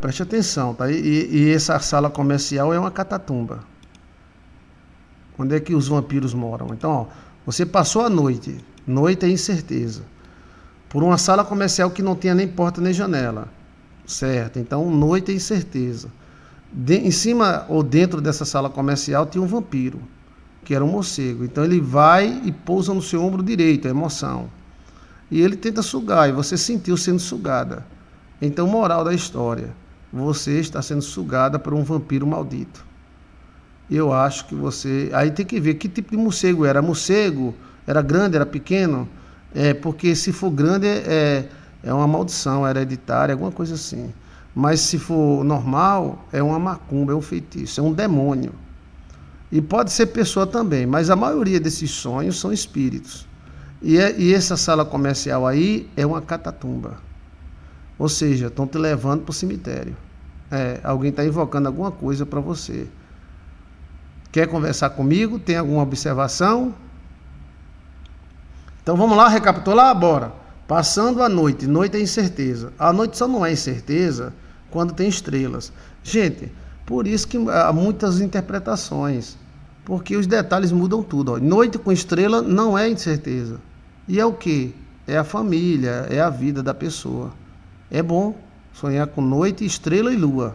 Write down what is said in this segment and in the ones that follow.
Preste atenção, tá? E essa sala comercial é uma catatumba. Onde é que os vampiros moram? Então, ó, você passou a noite. Noite é incerteza. Por uma sala comercial que não tinha nem porta nem janela. Certo? Então, noite é incerteza. Em cima ou dentro dessa sala comercial tinha um vampiro, que era um morcego. Então, ele vai e pousa no seu ombro direito, a emoção. E ele tenta sugar, e você sentiu sendo sugada. Então, moral da história: você está sendo sugada por um vampiro maldito. Eu acho que você... Aí tem que ver que tipo de morcego era. Morcego era grande, era pequeno? Porque se for grande é uma maldição, é hereditária, alguma coisa assim. Mas se for normal, é uma macumba, é um feitiço, é um demônio. E pode ser pessoa também, mas a maioria desses sonhos são espíritos. E essa sala comercial aí é uma catatumba. Ou seja, estão te levando para o cemitério. Alguém está invocando alguma coisa para você. Quer conversar comigo? Tem alguma observação? Então vamos lá recapitular? Bora. Passando a noite. Noite é incerteza. A noite só não é incerteza quando tem estrelas. Gente, por isso que há muitas interpretações. Porque os detalhes mudam tudo. Ó. Noite com estrela não é incerteza. E é o quê? É a família, é a vida da pessoa. É bom sonhar com noite, estrela e lua.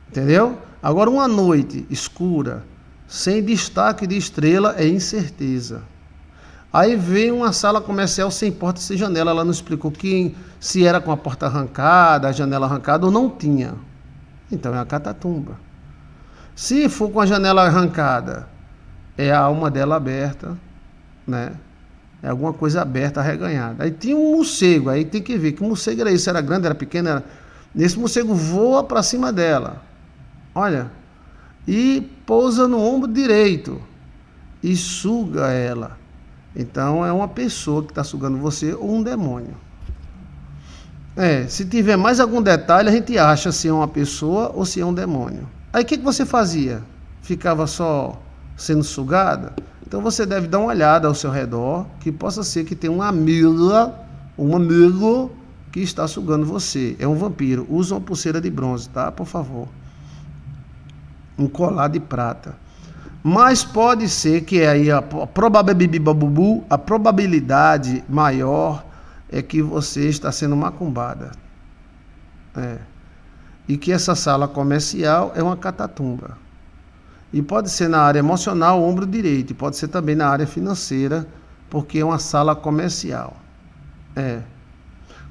Entendeu? Agora, uma noite escura, sem destaque de estrela, é incerteza. Aí vem uma sala comercial sem porta e sem janela. Ela não explicou se era com a porta arrancada, a janela arrancada ou não tinha. Então é a catatumba. Se for com a janela arrancada, é a alma dela aberta, né? É alguma coisa aberta, arreganhada. Aí tinha um morcego, aí tem que ver que morcego era esse, era grande, era pequeno, era... Esse morcego voa para cima dela. Olha, e pousa no ombro direito e suga ela. Então é uma pessoa que está sugando você ou um demônio. Se tiver mais algum detalhe, a gente acha se é uma pessoa ou se é um demônio. Aí o que você fazia? Ficava só sendo sugada? Então você deve dar uma olhada ao seu redor, que possa ser que tenha um amigo que está sugando você. É um vampiro. Usa uma pulseira de bronze, tá? Por favor. Um colar de prata. Mas pode ser que aí a probabilidade maior é que você está sendo macumbada. E que essa sala comercial é uma catatumba. E pode ser na área emocional, ombro direito, e pode ser também na área financeira, porque é uma sala comercial.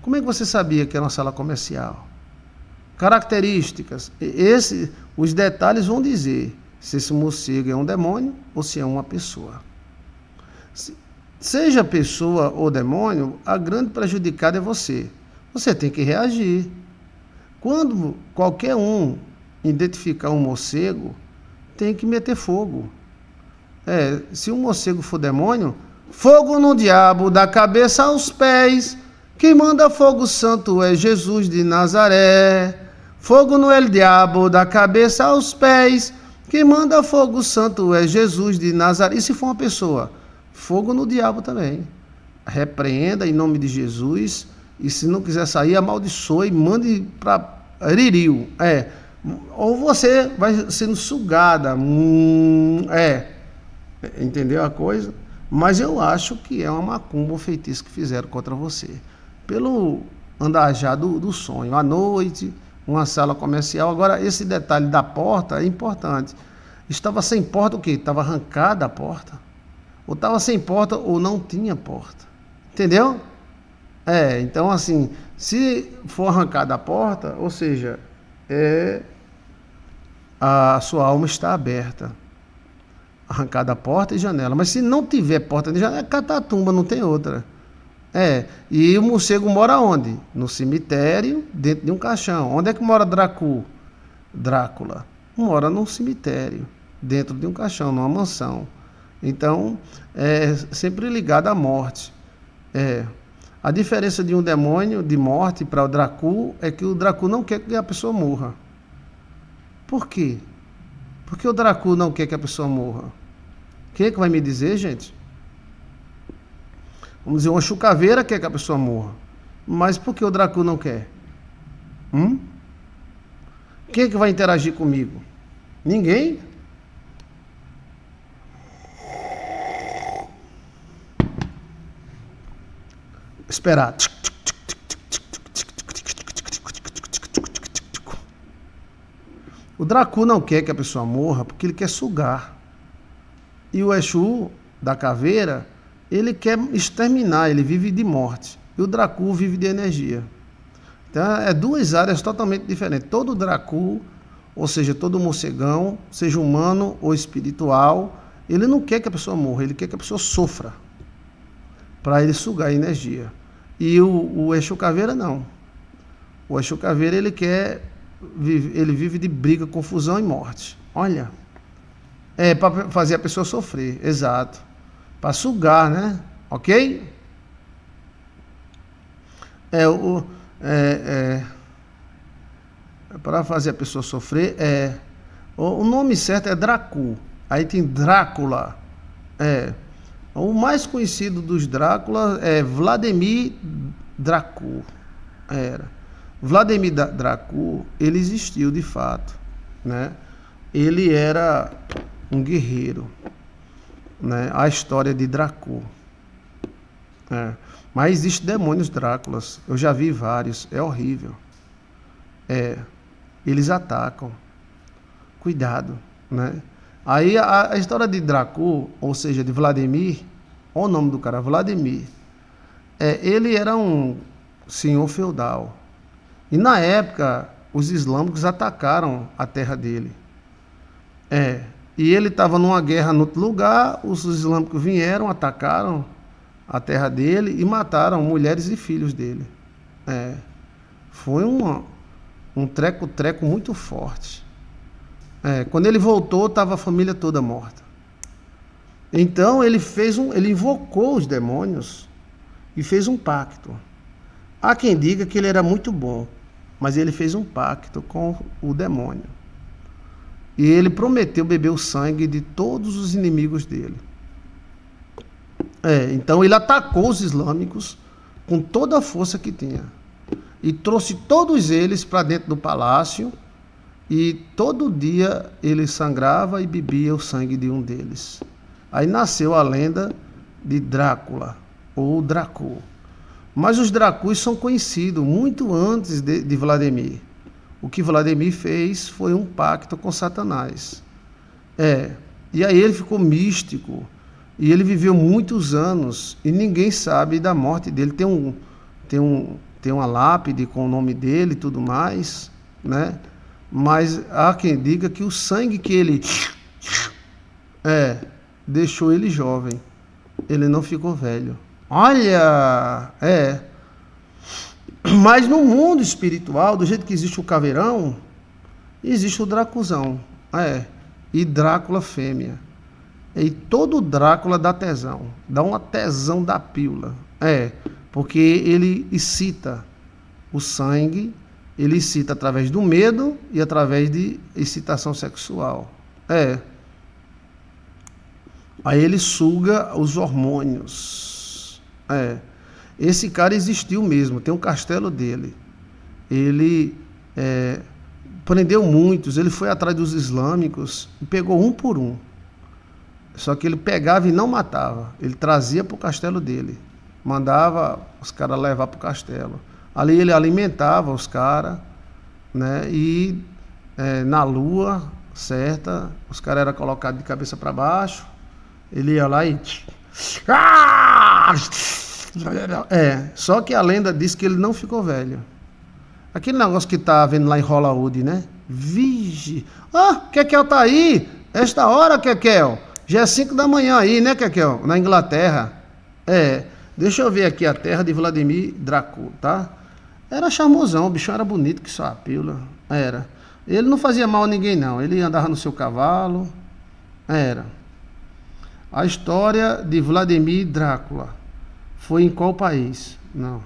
Como é que você sabia que era uma sala comercial? Características. Os detalhes vão dizer se esse morcego é um demônio ou se é uma pessoa. Seja pessoa ou demônio, a grande prejudicada é você. Você tem que reagir. Quando qualquer um identificar um morcego, tem que meter fogo. Se um morcego for demônio, fogo no diabo, da cabeça aos pés. Quem manda fogo santo é Jesus de Nazaré. Fogo no el diabo, da cabeça aos pés. Quem manda fogo santo é Jesus de Nazaré. E se for uma pessoa? Fogo no diabo também. Repreenda em nome de Jesus. E se não quiser sair, amaldiçoe e mande para Ririu. Ou você vai sendo sugada. Entendeu a coisa? Mas eu acho que é uma macumba, um feitiço que fizeram contra você. Pelo andajar do sonho. À noite, uma sala comercial. Agora, esse detalhe da porta é importante. Estava sem porta o quê? Estava arrancada a porta. Ou estava sem porta ou não tinha porta. Entendeu? Então assim, se for arrancada a porta, ou seja, a sua alma está aberta. Arrancada a porta e janela. Mas se não tiver porta nem janela, é catatumba, não tem outra. E o morcego mora onde? No cemitério, dentro de um caixão. Onde é que mora Drácula? Mora num cemitério, dentro de um caixão, numa mansão. Então, é sempre ligado à morte. A diferença de um demônio de morte para o Drácula é que o Drácula não quer que a pessoa morra. Por quê? Porque o Drácula não quer que a pessoa morra. Quem é que vai me dizer, gente? Vamos dizer, uma chucaveira quer que a pessoa morra. Mas por que o Drácula não quer? Quem é que vai interagir comigo? Ninguém. Esperar. O Dracu não quer que a pessoa morra porque ele quer sugar. E o Exu da caveira, ele quer exterminar, ele vive de morte. E o Dracu vive de energia. Então, é duas áreas totalmente diferentes. Todo Dracu, ou seja, todo morcegão, seja humano ou espiritual, ele não quer que a pessoa morra, ele quer que a pessoa sofra, para ele sugar energia. E o Exu caveira não. O Exu caveira, ele vive de briga, confusão e morte. Olha, é para fazer a pessoa sofrer, exato. Para sugar, né? Ok? Para fazer a pessoa sofrer, o nome certo é Dracu. Aí tem Drácula. O mais conhecido dos Dráculas é Vladimir Dracu. Vladimir Dracu, ele existiu de fato, né? Ele era um guerreiro, né? A história de Dracu. Mas existem demônios Dráculas. Eu já vi vários. É horrível. Eles atacam. Cuidado, né? Aí a história de Dracu, ou seja, de Vladimir, olha o nome do cara, Vladimir. Ele era um senhor feudal. E na época, os islâmicos atacaram a terra dele. E ele estava numa guerra no outro lugar, os islâmicos vieram, atacaram a terra dele e mataram mulheres e filhos dele. Foi um treco muito forte. Quando ele voltou, estava a família toda morta. Então ele invocou os demônios e fez um pacto. Há quem diga que ele era muito bom, mas ele fez um pacto com o demônio. E ele prometeu beber o sangue de todos os inimigos dele. Então ele atacou os islâmicos com toda a força que tinha. E trouxe todos eles para dentro do palácio. E todo dia ele sangrava e bebia o sangue de um deles. Aí nasceu a lenda de Drácula, ou Dracu. Mas os Dracus são conhecidos muito antes de Vladimir. O que Vladimir fez foi um pacto com Satanás. E aí ele ficou místico. E ele viveu muitos anos e ninguém sabe da morte dele. Tem uma lápide com o nome dele e tudo mais, né? Mas há quem diga que o sangue que ele deixou ele jovem. Ele não ficou velho. Olha, Mas no mundo espiritual, do jeito que existe o caveirão, existe o Dracuzão. E Drácula fêmea. E todo Drácula dá tesão. Dá uma tesão da pílula. Porque ele excita o sangue. Ele excita através do medo e através de excitação sexual. Aí ele suga os hormônios. Esse cara existiu mesmo, tem um castelo dele. Ele prendeu muitos, ele foi atrás dos islâmicos e pegou um por um. Só que ele pegava e não matava. Ele trazia para o castelo dele. Mandava os caras levar para o castelo. Ali ele alimentava os caras, né? E na lua certa, os caras eram colocados de cabeça para baixo. Ele ia lá e... Só que a lenda diz que ele não ficou velho. Aquele negócio que tá vendo lá em Hollywood, né? Vige! Kekel tá aí! Esta hora, Kekel! Já é 5 da manhã aí, né, Kekel? Na Inglaterra. Deixa eu ver aqui a terra de Vladimir Dracu, tá? Era charmosão, o bichão era bonito que só a pílula. Ele não fazia mal a ninguém, não. Ele andava no seu cavalo. A história de Vladimir Drácula foi em qual país? Não.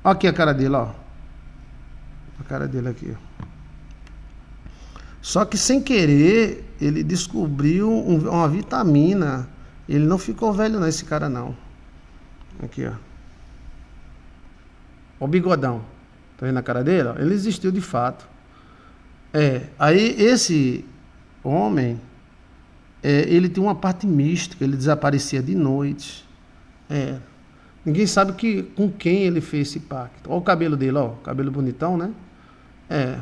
Olha aqui a cara dele, ó. A cara dele aqui. Só que sem querer, ele descobriu uma vitamina. Ele não ficou velho não, esse cara não. Aqui, ó. O bigodão. Tá vendo a cara dele? Ele existiu de fato. Aí esse homem, ele tem uma parte mística, ele desaparecia de noite. É, ninguém sabe com quem ele fez esse pacto. Olha o cabelo dele, ó, cabelo bonitão, né? É.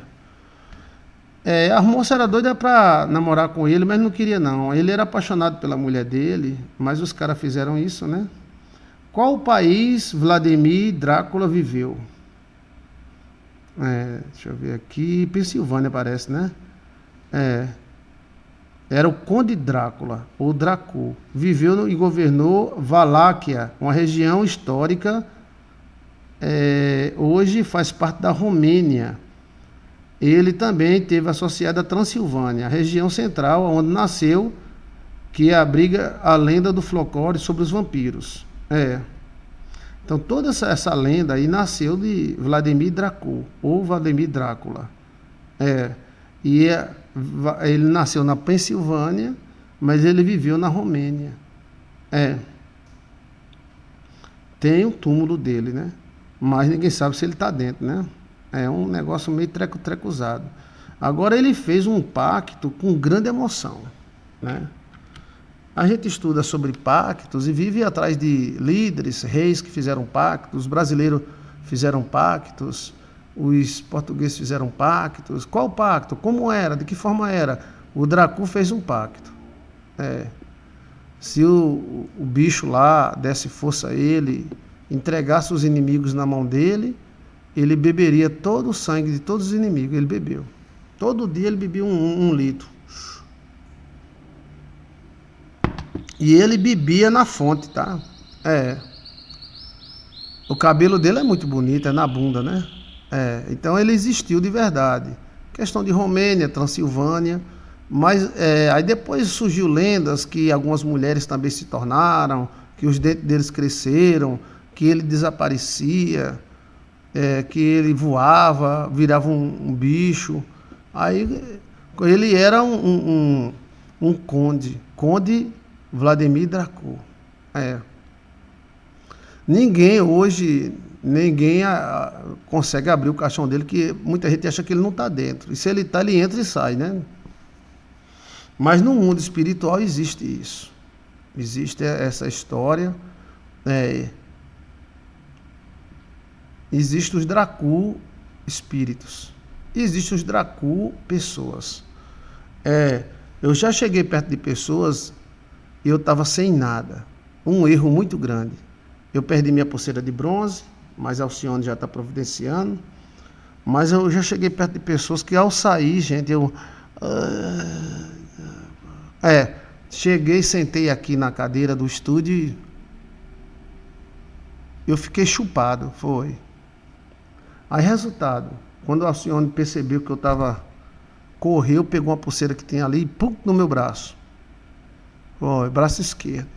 A moça era doida pra namorar com ele, mas não queria não. Ele era apaixonado pela mulher dele, mas os caras fizeram isso, né? Qual país Vladimir Drácula viveu? Deixa eu ver aqui. Pensilvânia parece, né? Era o Conde Drácula, ou Dracu. Viveu e governou Valáquia, uma região histórica, hoje faz parte da Romênia. Ele também esteve associado à Transilvânia, a região central onde nasceu, que abriga a lenda do folclore sobre os vampiros. Então toda essa lenda aí nasceu de Vladimir Dracu, ou Vladimir Drácula. E ele nasceu na Pensilvânia, mas ele viveu na Romênia. Tem um túmulo dele, né? Mas ninguém sabe se ele está dentro, né? É um negócio meio treco-trecuzado. Agora ele fez um pacto com grande emoção, né? A gente estuda sobre pactos e vive atrás de líderes, reis que fizeram pactos, os brasileiros fizeram pactos, os portugueses fizeram pactos. Qual pacto? Como era? De que forma era? O Dracu fez um pacto. Se o bicho lá desse força a ele, entregasse os inimigos na mão dele, ele beberia todo o sangue de todos os inimigos. Ele bebeu. Todo dia ele bebia um litro. E ele bebia na fonte, tá? O cabelo dele é muito bonito, é na bunda, né? Então ele existiu de verdade. Questão de Romênia, Transilvânia. Mas aí depois surgiu lendas que algumas mulheres também se tornaram, que os dentes deles cresceram, que ele desaparecia, que ele voava, virava um bicho. Aí ele era um conde Vladimir Dracu. Ninguém hoje, consegue abrir o caixão dele, que muita gente acha que ele não está dentro. E se ele está, ele entra e sai, né? Mas no mundo espiritual existe isso. Existe essa história. Existem os Dracu espíritos. Existem os Dracu pessoas. Eu já cheguei perto de pessoas e eu estava sem nada. Um erro muito grande. Eu perdi minha pulseira de bronze, mas a Alcione já está providenciando. Mas eu já cheguei perto de pessoas que ao sair, gente, cheguei, sentei aqui na cadeira do estúdio e eu fiquei chupado, foi. Aí, resultado, quando a Alcione percebeu que eu estava, correu, pegou uma pulseira que tinha ali e pum, no meu braço. Foi, braço esquerdo.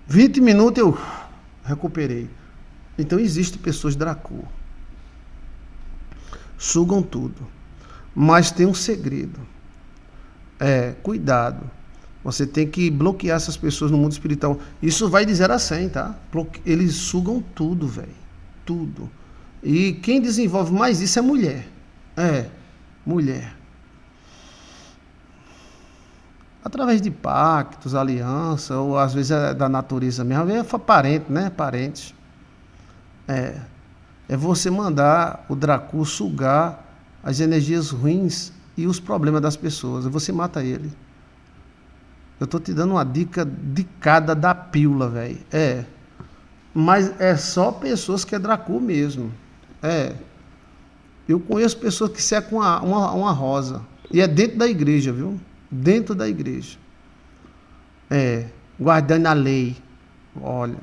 20 minutos eu recuperei. Então, existem pessoas Dracu. Sugam tudo. Mas tem um segredo. Cuidado. Você tem que bloquear essas pessoas no mundo espiritual. Isso vai de 0 a 100, tá? Eles sugam tudo, velho. Tudo. E quem desenvolve mais isso é mulher. Mulher. Através de pactos, aliança, ou às vezes é da natureza mesmo. É parente, né? Parentes. É você mandar o Dracu sugar as energias ruins e os problemas das pessoas. Você mata ele. Eu tô te dando uma dica de cada da pílula, velho. Mas é só pessoas que é Dracu mesmo. Eu conheço pessoas que secam uma rosa. E é dentro da igreja, viu? Dentro da igreja. Guardando a lei. Olha.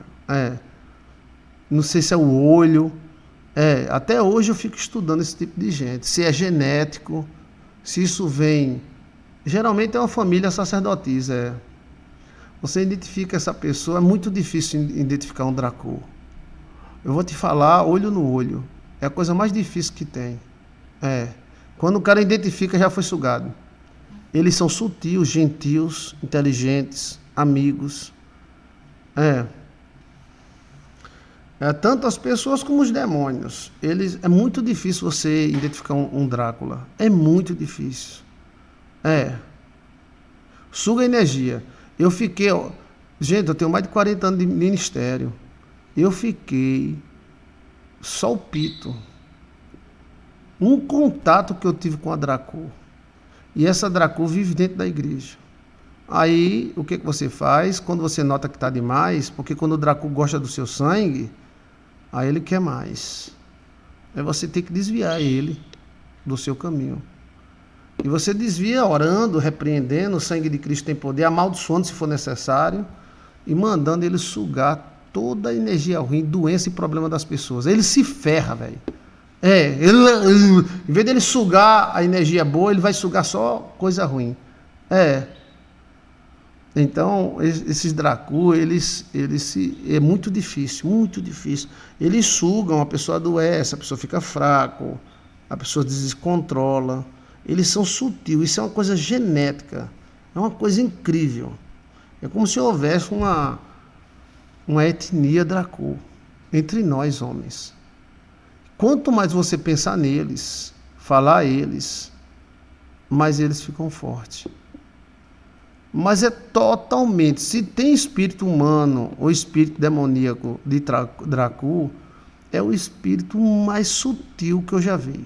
Não sei se é o olho. Até hoje eu fico estudando esse tipo de gente. Se é genético. Se isso vem... Geralmente é uma família sacerdotisa. Você identifica essa pessoa, é muito difícil identificar um Dracu. Eu vou te falar olho no olho. É a coisa mais difícil que tem. Quando o cara identifica, já foi sugado. Eles são sutis, gentios, inteligentes, amigos. Tanto as pessoas como os demônios. É muito difícil você identificar um Drácula. É muito difícil. É. Suga energia. Eu fiquei, ó, gente, eu tenho mais de 40 anos de ministério. Eu fiquei só o pito. Um contato que eu tive com a Dracu. E essa Dracu vive dentro da igreja. Aí, o que você faz? Quando você nota que está demais, porque quando o Dracu gosta do seu sangue, aí ele quer mais. Aí você tem que desviar ele do seu caminho. E você desvia orando, repreendendo, o sangue de Cristo tem poder, amaldiçoando se for necessário, e mandando ele sugar toda a energia ruim, doença e problema das pessoas. Ele se ferra, velho. Em vez dele sugar a energia boa, ele vai sugar só coisa ruim. Então, esses Dracu, é muito difícil, muito difícil. Eles sugam, a pessoa adoece, a pessoa fica fraco, a pessoa descontrola. Eles são sutis, isso é uma coisa genética, é uma coisa incrível. É como se houvesse uma etnia Dracu entre nós, homens. Quanto mais você pensar neles, falar a eles, mais eles ficam fortes. Mas é totalmente, se tem espírito humano ou espírito demoníaco de Dracu, é o espírito mais sutil que eu já vi.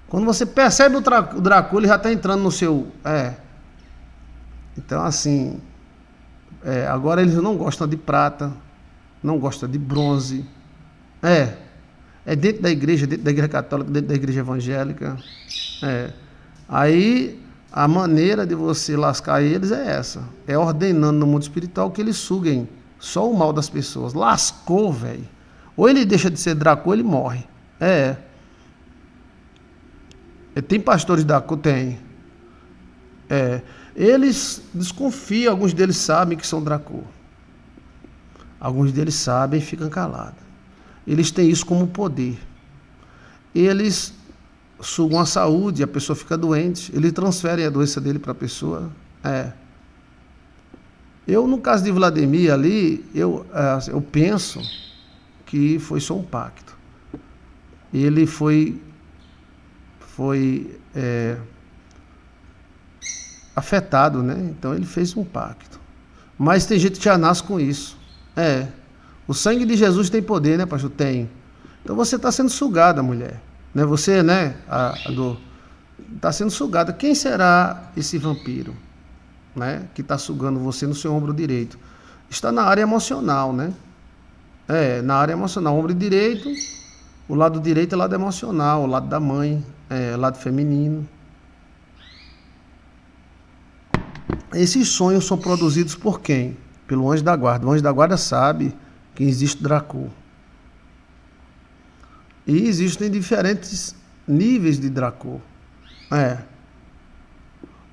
Quando você percebe o Dracu, ele já está entrando no seu... Então, assim, agora eles não gostam de prata, não gostam de bronze. É dentro da igreja católica, dentro da igreja evangélica. Aí, a maneira de você lascar eles é essa. É ordenando no mundo espiritual que eles suguem só o mal das pessoas. Lascou, velho. Ou ele deixa de ser Dracu, ou ele morre. Tem pastores da Dracu? Tem. Eles desconfiam, alguns deles sabem que são Dracu. Alguns deles sabem e ficam calados. Eles têm isso como poder. Eles sugam a saúde, a pessoa fica doente, eles transferem a doença dele para a pessoa. Eu, no caso de Vladimir ali, eu penso que foi só um pacto. Ele foi afetado, né? Então ele fez um pacto. Mas tem gente que já nasce com isso. O sangue de Jesus tem poder, né, pastor? Tem. Então você está sendo sugada, mulher. Né? Você, né, está sendo sugada. Quem será esse vampiro, né, que está sugando você no seu ombro direito? Está na área emocional, né? Na área emocional. O ombro direito, o lado direito é o lado emocional, o lado da mãe, o lado feminino. Esses sonhos são produzidos por quem? Pelo anjo da guarda. O anjo da guarda sabe que existe Dracu. E existem diferentes níveis de Dracu.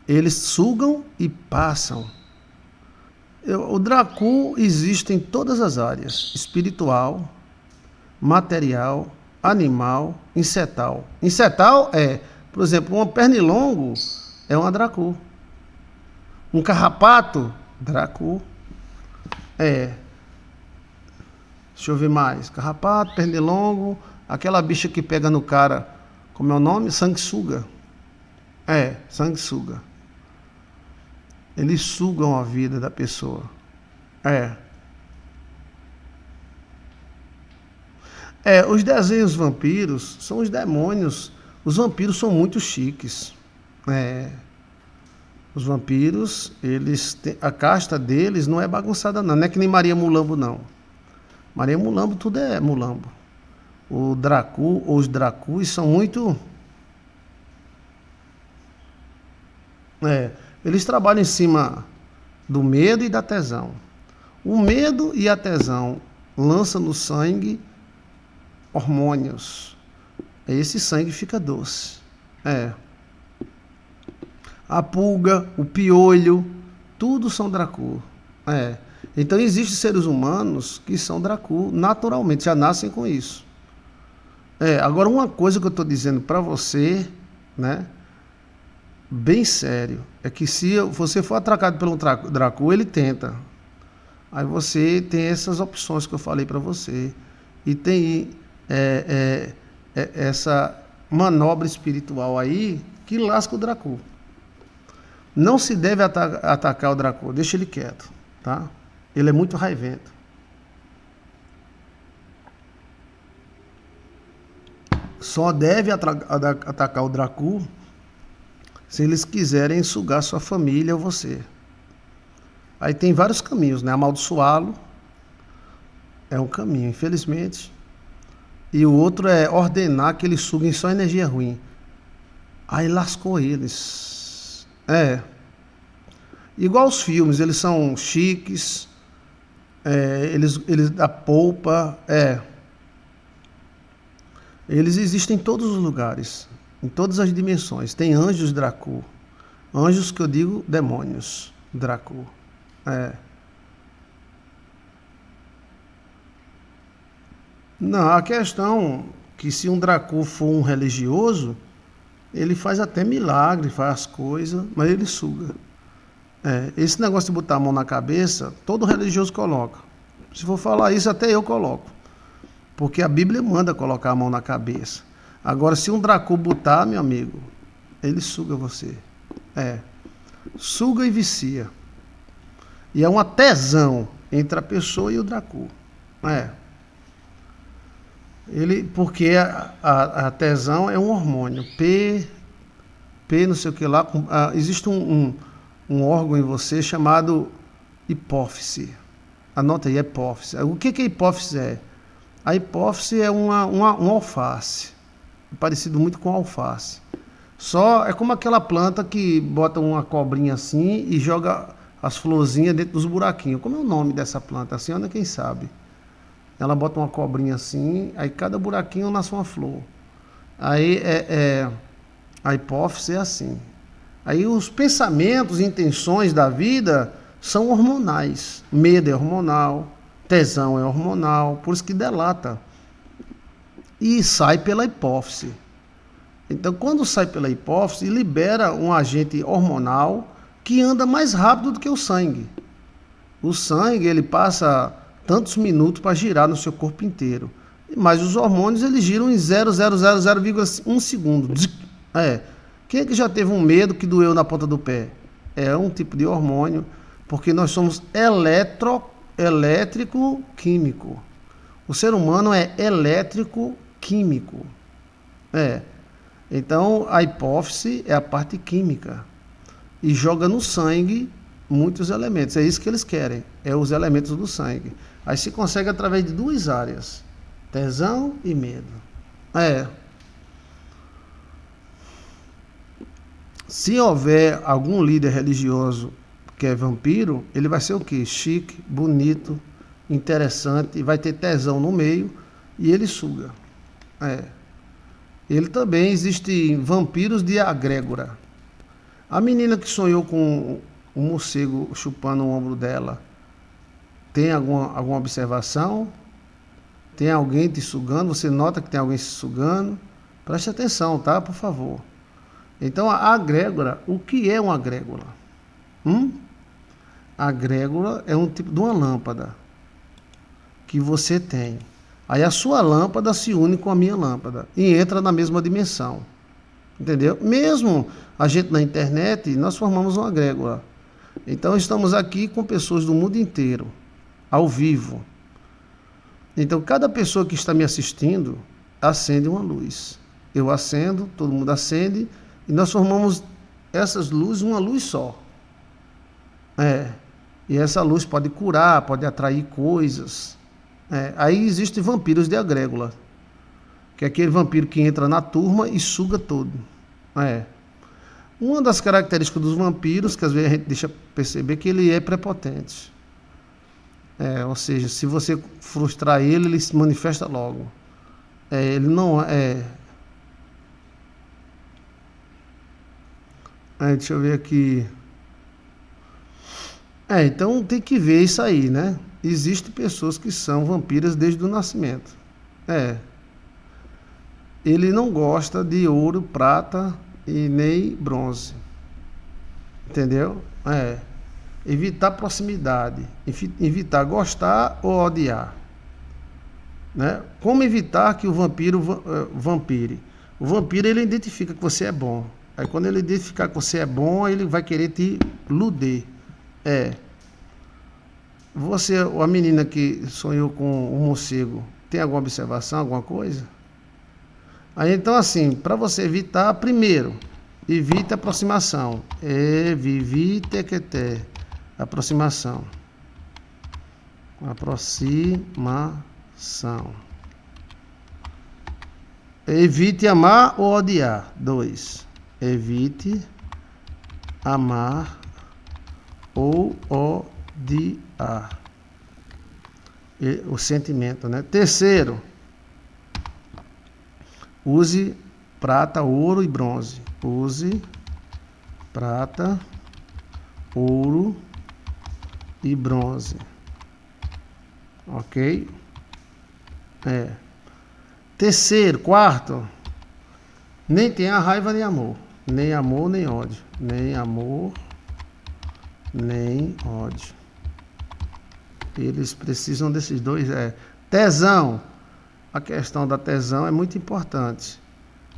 Eles sugam e passam. O Dracu existe em todas as áreas: espiritual, material, animal, insetal. Insetal por exemplo, um pernilongo é uma Dracu. Um carrapato, Dracu. Deixa eu ver mais. Carrapato, pernilongo, aquela bicha que pega no cara, como é o nome? Sanguessuga. Sanguessuga. Eles sugam a vida da pessoa. Os desenhos vampiros são os demônios. Os vampiros são muito chiques. Os vampiros, a casta deles não é bagunçada não é que nem Maria Mulambo não. Maria Mulambo, tudo é Mulambo. O Dracu, ou os Dracus são muito... eles trabalham em cima do medo e da tesão. O medo e a tesão lançam no sangue hormônios. Esse sangue fica doce. A pulga, o piolho, tudo são Dracu. Então existem seres humanos que são Dracu, naturalmente, já nascem com isso. Agora uma coisa que eu estou dizendo para você, né, bem sério, é que se você for atracado pelo Dracu, ele tenta. Aí você tem essas opções que eu falei para você. E tem essa manobra espiritual aí que lasca o Draco. Não se deve atacar o Draco, deixa ele quieto, tá? Ele é muito raivento. Só deve atacar o Draco se eles quiserem sugar sua família ou você. Aí tem vários caminhos, né? Amaldiçoá-lo é um caminho, infelizmente. E o outro é ordenar que eles suguem só energia ruim. Aí lascou eles. Igual os filmes, eles são chiques, eles da polpa, eles existem em todos os lugares, em todas as dimensões. Tem anjos Draco. Anjos que eu digo demônios Draco. Não, a questão que se um Draco for um religioso, ele faz até milagre, faz coisa, mas ele suga. Esse negócio de botar a mão na cabeça, todo religioso coloca. Se for falar isso, até eu coloco. Porque a Bíblia manda colocar a mão na cabeça. Agora, se um Draco botar, meu amigo, ele suga você. Suga e vicia. E é uma tesão entre a pessoa e o Draco. Porque a tesão é um hormônio. P não sei o que lá. Existe um órgão em você chamado hipófise. Anota aí, hipófise. O que a hipófise é? A hipófise é um alface. Parecido muito com alface. Só é como aquela planta que bota uma cobrinha assim e joga as florzinhas dentro dos buraquinhos. Como é o nome dessa planta? A senhora quem sabe? Ela bota uma cobrinha assim, aí cada buraquinho nasce uma flor. Aí a hipófise é assim. Aí os pensamentos e intenções da vida são hormonais. Medo é hormonal, tesão é hormonal, por isso que delata. E sai pela hipófise. Então, quando sai pela hipófise, libera um agente hormonal que anda mais rápido do que o sangue. O sangue, ele passa tantos minutos para girar no seu corpo inteiro. Mas os hormônios, eles giram em 0,000,1 segundo. Quem é que já teve um medo que doeu na ponta do pé? É um tipo de hormônio, porque nós somos elétrico-químico. O ser humano é elétrico-químico. Então, a hipófise é a parte química. E joga no sangue muitos elementos. É isso que eles querem. É os elementos do sangue. Aí se consegue através de duas áreas. Tesão e medo. Se houver algum líder religioso que é vampiro, ele vai ser o quê? Chique, bonito, interessante, vai ter tesão no meio e ele suga. Ele também existe vampiros de egrégora. A menina que sonhou com um morcego chupando o ombro dela, tem alguma observação? Tem alguém te sugando? Você nota que tem alguém se sugando? Preste atenção, tá? Por favor. Então, a egrégora, o que é uma egrégora? A egrégora é um tipo de uma lâmpada que você tem. Aí a sua lâmpada se une com a minha lâmpada e entra na mesma dimensão. Entendeu? Mesmo a gente na internet, nós formamos uma egrégora. Então, estamos aqui com pessoas do mundo inteiro, ao vivo. Então, cada pessoa que está me assistindo acende uma luz. Eu acendo, todo mundo acende, e nós formamos essas luzes uma luz só. E essa luz pode curar, pode atrair coisas. Aí existem vampiros de egrégora, que é aquele vampiro que entra na turma e suga todo. Uma das características dos vampiros, que às vezes a gente deixa perceber, que ele é prepotente. Ou seja, se você frustrar ele, ele se manifesta logo. Ele não é... deixa eu ver aqui. Então tem que ver isso aí, né? Existem pessoas que são vampiras desde o nascimento. Ele não gosta de ouro, prata e nem bronze. Entendeu? Evitar proximidade. Evitar gostar ou odiar. né? Como evitar que o vampiro vampire? O vampiro, ele identifica que você é bom. Aí quando ele identificar que você é bom, ele vai querer te luder. Você, a menina que sonhou com um morcego, tem alguma observação, alguma coisa? Aí então assim, para você evitar, primeiro, evite a aproximação. Evite aproximação. Aproximação. Evite amar ou odiar. 2. Evite amar ou odiar. O sentimento, né? Terceiro, use prata, ouro e bronze. Use prata, ouro e bronze. Ok? Terceiro, quarto, nem tenha raiva nem amor. Nem amor, nem ódio. Nem amor, nem ódio. Eles precisam desses dois. Tesão. A questão da tesão é muito importante,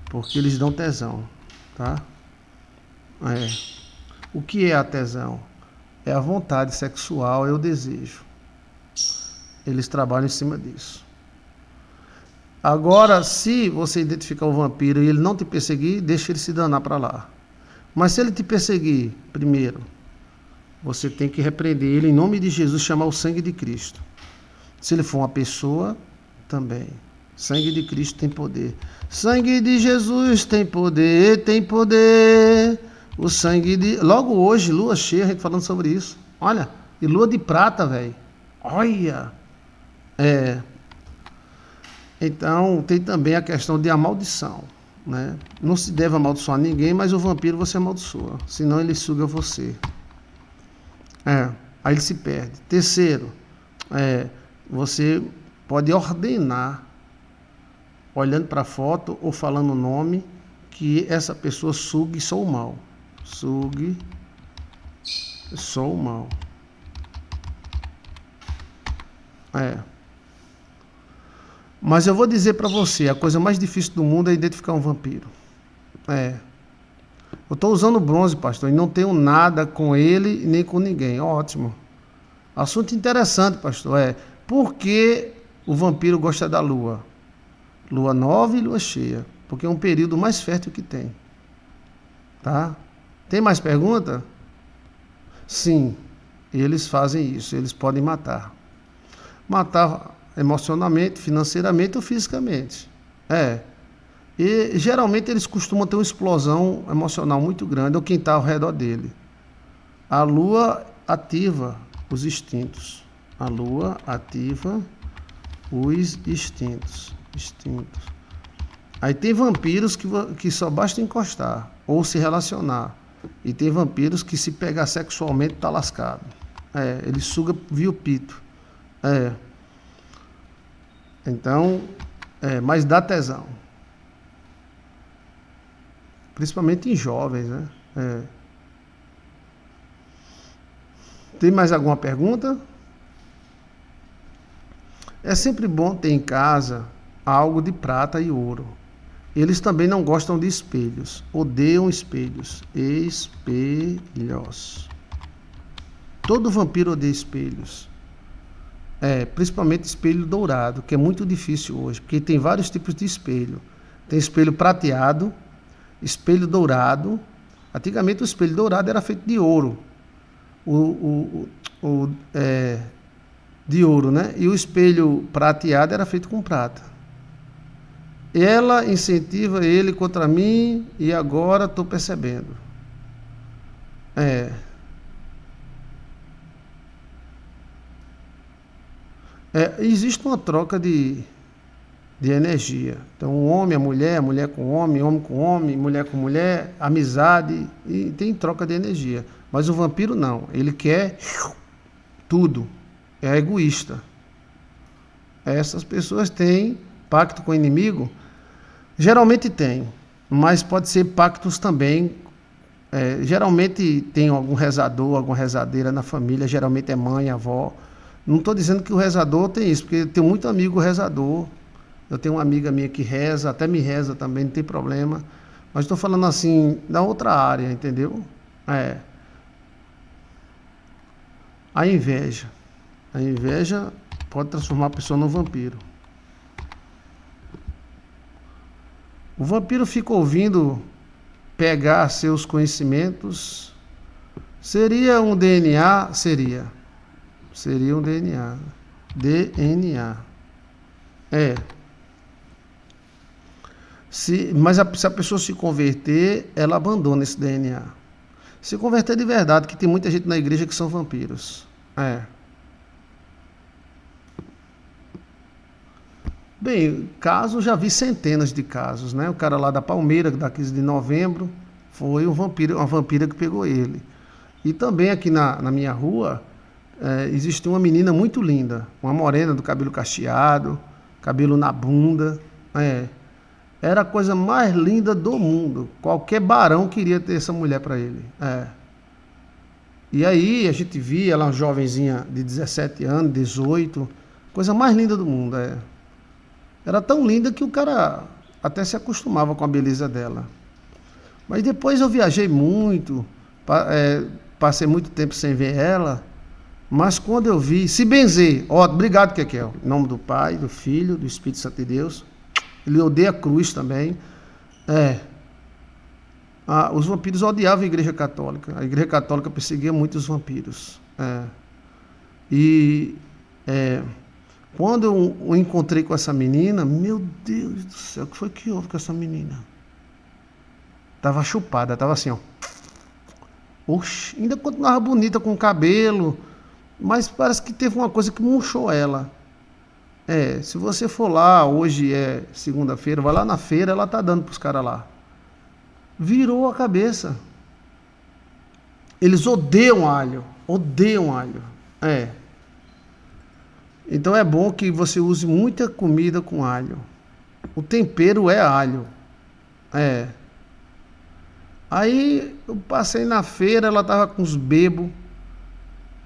porque eles dão tesão, tá? O que é a tesão? É a vontade sexual, é o desejo. Eles trabalham em cima disso. Agora, se você identificar o vampiro e ele não te perseguir, deixa ele se danar para lá. Mas se ele te perseguir, primeiro, você tem que repreender ele em nome de Jesus, chamar o sangue de Cristo. Se ele for uma pessoa, também. Sangue de Cristo tem poder. Sangue de Jesus tem poder, tem poder. O sangue de... Logo hoje, lua cheia, a gente falando sobre isso. Olha, e lua de prata, velho. Olha. Então, tem também a questão de maldição, né? Não se deve amaldiçoar ninguém, mas o vampiro você amaldiçoa. Senão ele suga você. Aí ele se perde. Terceiro, você pode ordenar, olhando para a foto ou falando o nome, que essa pessoa sugue só o mal. Sugue só o mal. Mas eu vou dizer para você, a coisa mais difícil do mundo é identificar um vampiro. Eu estou usando bronze, pastor, e não tenho nada com ele nem com ninguém. Ótimo. Assunto interessante, pastor. Por que o vampiro gosta da lua? Lua nova e lua cheia. Porque é um período mais fértil que tem. Tá? Tem mais pergunta? Sim, eles fazem isso. Eles podem matar. Matar emocionalmente, financeiramente ou fisicamente. E geralmente eles costumam ter uma explosão emocional muito grande, ou quem está ao redor dele. A lua ativa os instintos. A lua ativa os instintos. Aí tem vampiros que só basta encostar ou se relacionar. E tem vampiros que se pegar sexualmente tá lascado. Ele suga via o pito. Então, mas dá tesão. Principalmente em jovens, né? Tem mais alguma pergunta? É sempre bom ter em casa algo de prata e ouro. Eles também não gostam de espelhos. Odeiam espelhos. Espelhos. Todo vampiro odeia espelhos. Principalmente espelho dourado, que é muito difícil hoje, porque tem vários tipos de espelho. Tem espelho prateado, espelho dourado. Antigamente o espelho dourado era feito de ouro. De ouro, né? E o espelho prateado era feito com prata. Ela incentiva ele contra mim e agora estou percebendo. Existe uma troca de energia. Então, o homem, a mulher com homem com homem, mulher com mulher, amizade, e tem troca de energia. Mas o vampiro não, ele quer tudo, é egoísta. Essas pessoas têm pacto com o inimigo? Geralmente tem, mas pode ser pactos também. Geralmente tem algum rezador, alguma rezadeira na família, geralmente é mãe, avó, Não estou dizendo que o rezador tem isso, porque eu tenho muito amigo rezador. Eu tenho uma amiga minha que reza, até me reza também, não tem problema. Mas estou falando assim, da outra área, entendeu? É. A inveja. A inveja pode transformar a pessoa num vampiro. O vampiro fica ouvindo pegar seus conhecimentos. Seria um DNA? Seria. Seria um DNA. DNA. É. Mas se a pessoa se converter, ela abandona esse DNA. Se converter de verdade, que tem muita gente na igreja que são vampiros. É. Bem, casos, já vi centenas de casos, né? O cara lá da Palmeira, da 15 de novembro, foi um vampiro, uma vampira que pegou ele. E também aqui na minha rua, existe uma menina muito linda, uma morena do cabelo cacheado, cabelo na bunda. Era a coisa mais linda do mundo. Qualquer barão queria ter essa mulher para ele. E aí a gente via ela, uma jovenzinha de 17 anos, 18, coisa mais linda do mundo. Era tão linda que o cara até se acostumava com a beleza dela. Mas depois eu viajei muito, passei muito tempo sem ver ela, mas quando eu vi, se benzer, obrigado, Kekel, em nome do Pai, do Filho, do Espírito Santo de Deus, ele odeia a cruz também. Os vampiros odiavam a Igreja Católica, a Igreja Católica perseguia muito os vampiros. Quando eu encontrei com essa menina, meu Deus do céu, o que foi que houve com essa menina? Tava chupada, tava assim, ó. Oxi, ainda continuava bonita com o cabelo, mas parece que teve uma coisa que murchou ela. Se você for lá, hoje é segunda-feira, vai lá na feira, ela tá dando pros caras lá. Virou a cabeça. Eles odeiam alho, odeiam alho. Então é bom que você use muita comida com alho. O tempero é alho. Aí eu passei na feira, ela tava com os bebos.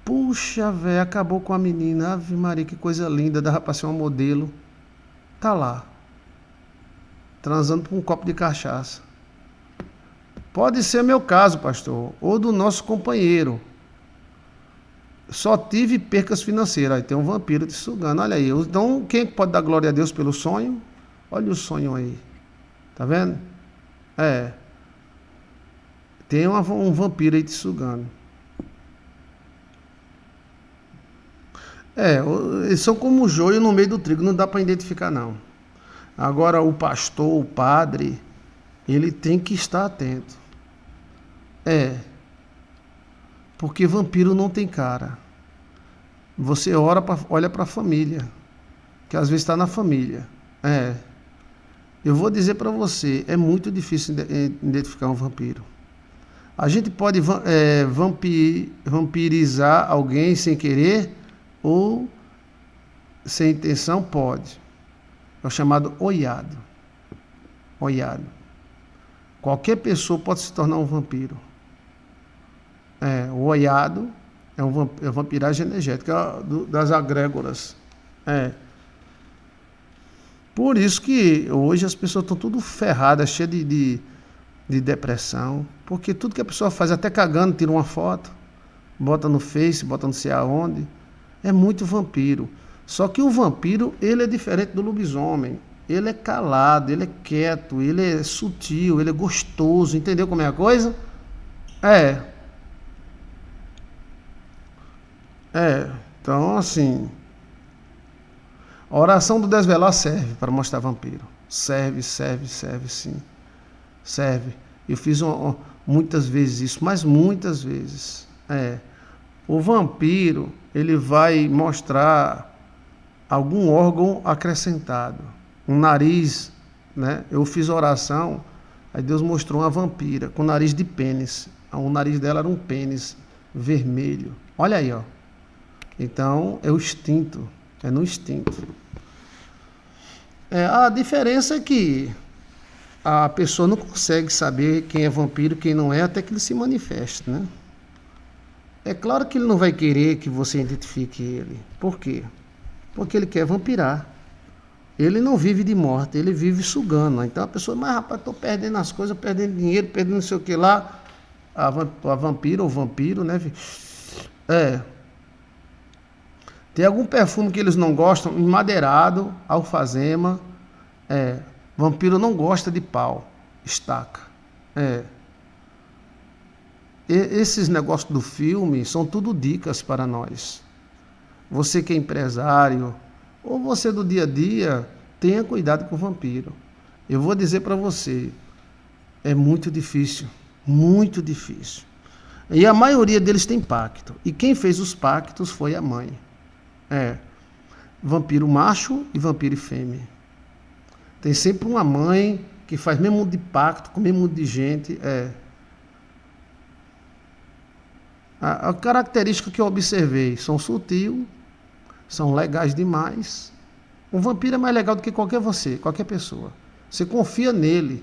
Puxa, velho, acabou com a menina. Ave Maria, que coisa linda, dava pra ser uma modelo. Tá lá, transando com um copo de cachaça. Pode ser meu caso, pastor, ou do nosso companheiro. Só tive percas financeiras. Aí tem um vampiro te sugando. Olha aí. Então, quem pode dar glória a Deus pelo sonho? Olha o sonho aí. Tá vendo? Tem um vampiro aí te sugando. Eles são como o joio no meio do trigo. Não dá para identificar, não. Agora, o pastor, o padre, ele tem que estar atento. Porque vampiro não tem cara. Você olha para a família, que às vezes está na família. Eu vou dizer para você, é muito difícil identificar um vampiro. A gente pode vampirizar alguém sem querer ou sem intenção, pode. É o chamado oiado. Oiado. Qualquer pessoa pode se tornar um vampiro. O oiado é uma vampiragem energética das agrégoras. Por isso que hoje as pessoas estão tudo ferradas, cheias de depressão. Porque tudo que a pessoa faz, até cagando, tira uma foto, bota no Face, bota não sei aonde. É muito vampiro. Só que o vampiro, ele é diferente do lobisomem. Ele é calado, ele é quieto, ele é sutil, ele é gostoso. Entendeu como é a coisa? Então assim, a oração do desvelar serve para mostrar vampiro. Serve sim. Serve. Eu fiz muitas vezes isso, mas muitas vezes. O vampiro, ele vai mostrar algum órgão acrescentado. Um nariz, né? Eu fiz oração, aí Deus mostrou uma vampira com nariz de pênis. O nariz dela era um pênis vermelho. Olha aí, ó. Então, é o instinto. É no instinto. A diferença é que a pessoa não consegue saber quem é vampiro e quem não é, até que ele se manifeste, né? É claro que ele não vai querer que você identifique ele. Por quê? Porque ele quer vampirar. Ele não vive de morte, ele vive sugando. Então a pessoa, mas rapaz, estou perdendo as coisas, perdendo dinheiro, perdendo não sei o que lá. A vampira ou vampiro, né? É. Tem algum perfume que eles não gostam? Emadeirado, alfazema. É. Vampiro não gosta de pau, estaca. É. Esses negócios do filme são tudo dicas para nós. Você que é empresário, ou você do dia a dia, tenha cuidado com o vampiro. Eu vou dizer para você, é muito difícil, muito difícil. E a maioria deles tem pacto. E quem fez os pactos foi a mãe. É, vampiro macho e vampiro fêmea. Tem sempre uma mãe que faz mesmo mundo de pacto com mesmo mundo de gente. A característica que eu observei, são sutil, são legais demais. Um vampiro é mais legal do que qualquer pessoa. Você confia nele,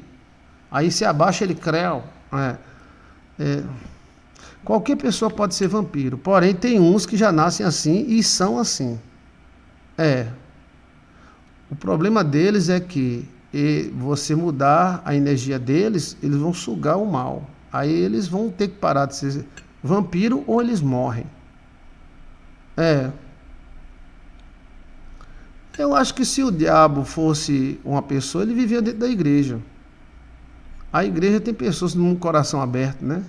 aí se abaixa ele creu. Qualquer pessoa pode ser vampiro, porém tem uns que já nascem assim e são assim. O problema deles é que você mudar a energia deles, eles vão sugar o mal. Aí eles vão ter que parar de ser vampiro ou eles morrem. Eu acho que se o diabo fosse uma pessoa, ele vivia dentro da igreja. A igreja tem pessoas com um coração aberto, né?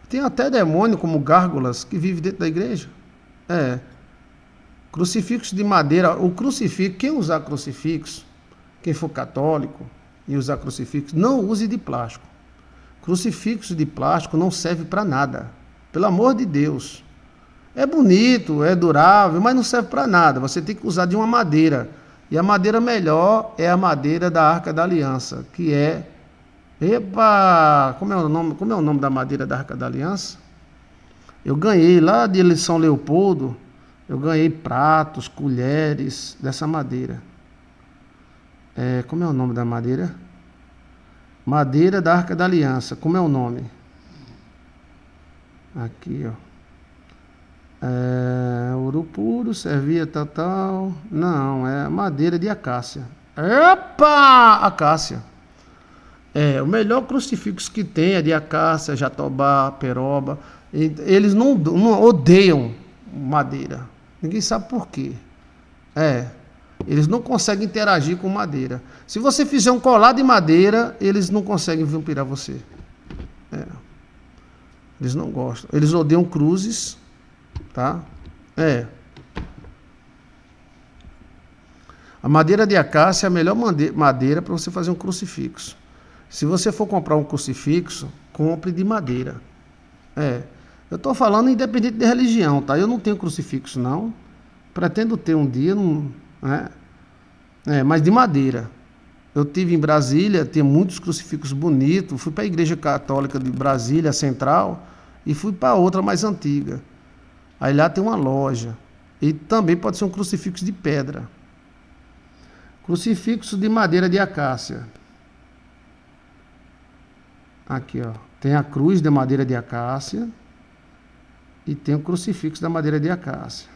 Tem até demônio como gárgulas que vive dentro da igreja. Crucifixo de madeira. O crucifixo, quem usar crucifixo, quem for católico e usar crucifixo, não use de plástico. Crucifixo de plástico não serve para nada. Pelo amor de Deus. É bonito, é durável, mas não serve para nada. Você tem que usar de uma madeira. E a madeira melhor é a madeira da Arca da Aliança, que é... Epa! Como é o nome da madeira da Arca da Aliança? Eu ganhei lá de São Leopoldo, eu ganhei pratos, colheres dessa madeira. Como é o nome da madeira? Madeira da Arca da Aliança. Como é o nome? Aqui, ó. Ouro puro, servia tal. Não, é madeira de acácia. Epa! Acácia. O melhor crucifixo que tem é de acácia, jatobá, peroba. Eles não odeiam madeira. Ninguém sabe por quê. Eles não conseguem interagir com madeira. Se você fizer um colar de madeira, eles não conseguem vampirar você. Eles não gostam. Eles odeiam cruzes, tá? A madeira de acácia é a melhor madeira para você fazer um crucifixo. Se você for comprar um crucifixo, compre de madeira. Eu estou falando independente de religião, tá? Eu não tenho crucifixo, não. Pretendo ter um dia, mas de madeira. Eu tive em Brasília, tem muitos crucifixos bonitos. Fui para a Igreja Católica de Brasília Central e fui para outra mais antiga. Aí lá tem uma loja. E também pode ser um crucifixo de pedra. Crucifixo de madeira de acácia. Aqui, ó. Tem a cruz de madeira de acácia. E tem o crucifixo da madeira de acácia.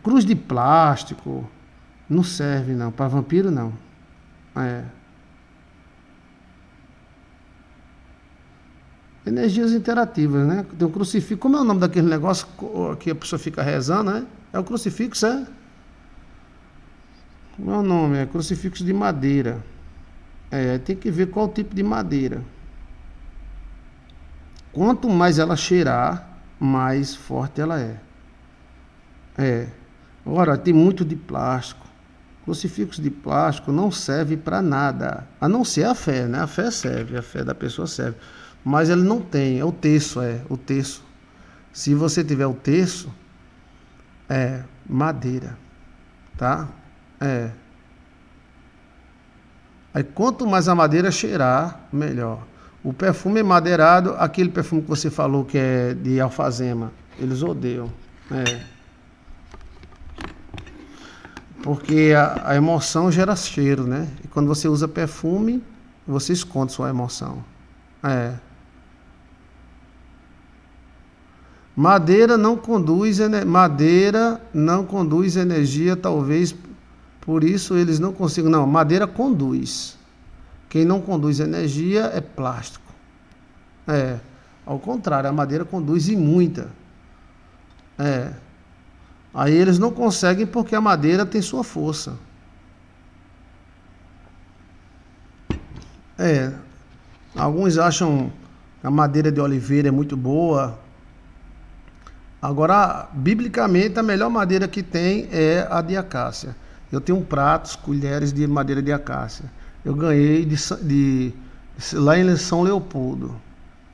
Cruz de plástico. Não serve, não. Para vampiro, não. Energias interativas, né? Tem um crucifixo. Como é o nome daquele negócio que a pessoa fica rezando, né? É o crucifixo, Como é o nome? É crucifixo de madeira. Tem que ver qual tipo de madeira. Quanto mais ela cheirar, mais forte ela é. Agora, tem muito de plástico. Crucifixo de plástico não serve para nada. A não ser a fé, né? A fé serve, a fé da pessoa serve. Mas ele não tem, o terço. Se você tiver o terço, madeira, tá? Aí quanto mais a madeira cheirar, melhor. O perfume madeirado, aquele perfume que você falou que é de alfazema, eles odeiam. Porque a emoção gera cheiro, né? E quando você usa perfume, Você esconde sua emoção. É. Madeira não conduz energia, talvez por isso eles não consigam. Não, madeira conduz. Quem não conduz energia é plástico. É. Ao contrário, a madeira conduz e muita. É. Aí eles não conseguem porque a madeira tem sua força. É. Alguns acham que a madeira de oliveira é muito boa. Agora, biblicamente, a melhor madeira que tem é a de acácia. Eu tenho pratos, colheres de madeira de acácia. Eu ganhei lá em São Leopoldo.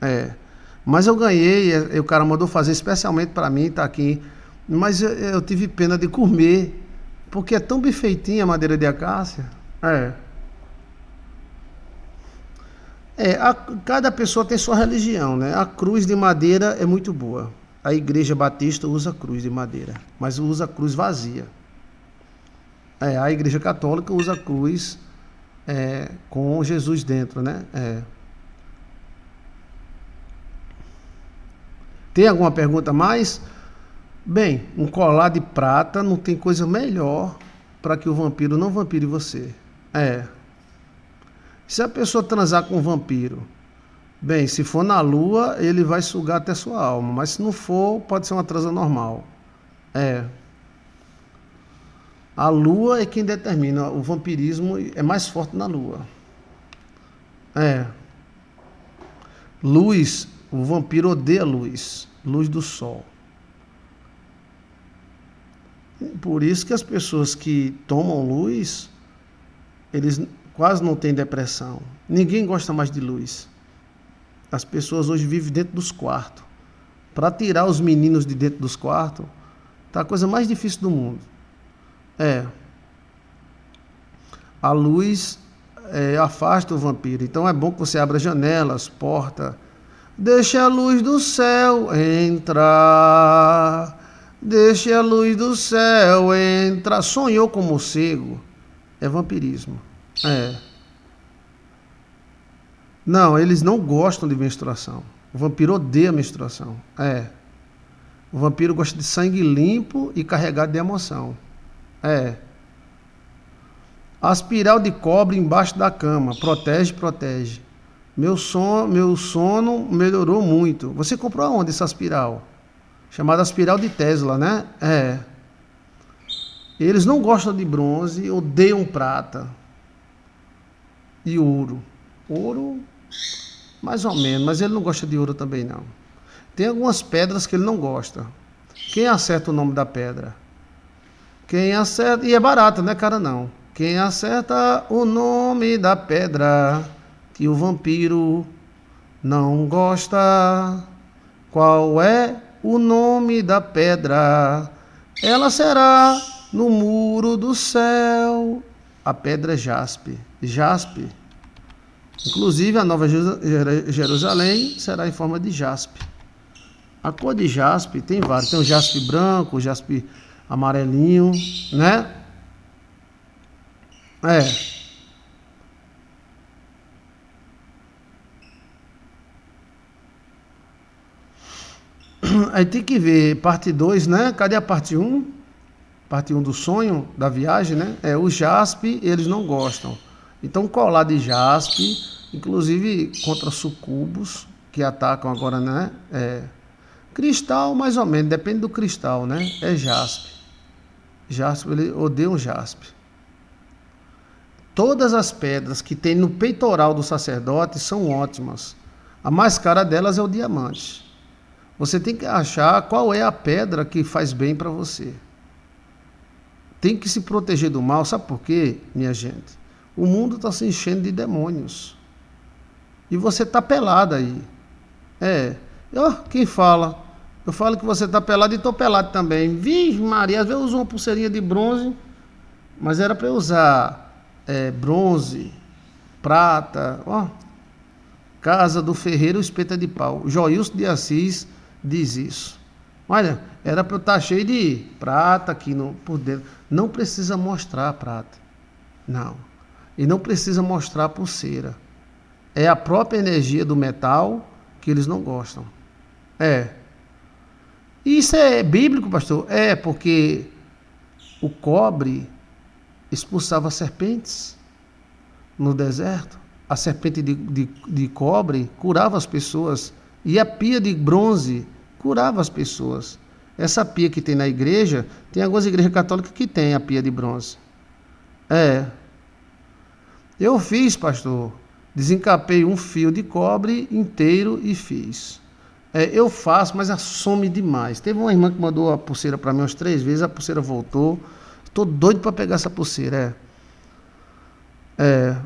É. Mas eu ganhei, o cara mandou fazer especialmente para mim, tá aqui. Mas eu tive pena de comer, porque é tão bem feitinha a madeira de acácia. É. Cada pessoa tem sua religião, né? A cruz de madeira é muito boa. A igreja batista usa cruz de madeira, mas usa cruz vazia. A igreja católica usa cruz com Jesus dentro, né? Tem alguma pergunta mais? Bem, um colar de prata não tem coisa melhor para que o vampiro não vampire você. Se a pessoa transar com um vampiro, bem, se for na lua, ele vai sugar até sua alma, mas se não for, pode ser uma transa normal. A lua é quem determina, o vampirismo é mais forte na lua. Luz, o vampiro odeia luz, luz do sol. Por isso que as pessoas que tomam luz, eles quase não têm depressão. Ninguém gosta mais de luz. As pessoas hoje vivem dentro dos quartos. Para tirar os meninos de dentro dos quartos, tá a coisa mais difícil do mundo. A luz afasta o vampiro. Então é bom que você abra janelas, porta. Deixe a luz do céu entrar. Deixe a luz do céu entrar. Sonhou com morcego? É vampirismo. Não, eles não gostam de menstruação. O vampiro odeia menstruação. O vampiro gosta de sangue limpo e carregado de emoção. A espiral de cobre embaixo da cama. Protege, protege. Meu sono melhorou muito. Você comprou aonde essa espiral? Chamada espiral de Tesla, né? Eles não gostam de bronze, odeiam prata e ouro. Ouro, mais ou menos, mas ele não gosta de ouro também não. Tem algumas pedras que ele não gosta. Quem acerta o nome da pedra? Quem acerta, e é barato, não é cara não. Quem acerta o nome da pedra que o vampiro não gosta. Qual é o nome da pedra? Ela será no muro do céu. A pedra é jaspe. Jaspe. Inclusive a Nova Jerusalém será em forma de jaspe. A cor de jaspe tem vários. Tem o jaspe branco, o jaspe amarelinho, né? Aí tem que ver parte 2, né? Cadê a parte 1? Parte 1 do sonho, da viagem, né? O jaspe, eles não gostam. Então colar de jaspe, inclusive contra sucubos, que atacam agora, né? Cristal, mais ou menos, depende do cristal, né? É jaspe. Jaspe, ele odeia um jaspe. Todas as pedras que tem no peitoral do sacerdote são ótimas. A mais cara delas é o diamante. Você tem que achar qual é a pedra que faz bem para você. Tem que se proteger do mal, sabe por quê, minha gente? O mundo está se enchendo de demônios. E você está pelado aí. Quem fala? Eu falo que você está pelado e estou pelado também. Vixe Maria, às vezes eu uso uma pulseirinha de bronze, mas era para eu usar bronze, prata. Casa do ferreiro, espeta de pau. Joilson de Assis diz isso. Olha, era para eu estar cheio de prata aqui por dentro. Não precisa mostrar a prata. Não. E não precisa mostrar a pulseira. É a própria energia do metal que eles não gostam. É. Isso é bíblico, pastor? É, porque o cobre expulsava serpentes no deserto. A serpente de cobre curava as pessoas. E a pia de bronze curava as pessoas. Essa pia que tem na igreja, tem algumas igrejas católicas que tem a pia de bronze. É. Eu fiz, pastor. Desencapei um fio de cobre inteiro e fiz. Eu faço, mas some demais. Teve uma irmã que mandou a pulseira para mim umas 3 vezes, a pulseira voltou. Estou doido para pegar essa pulseira.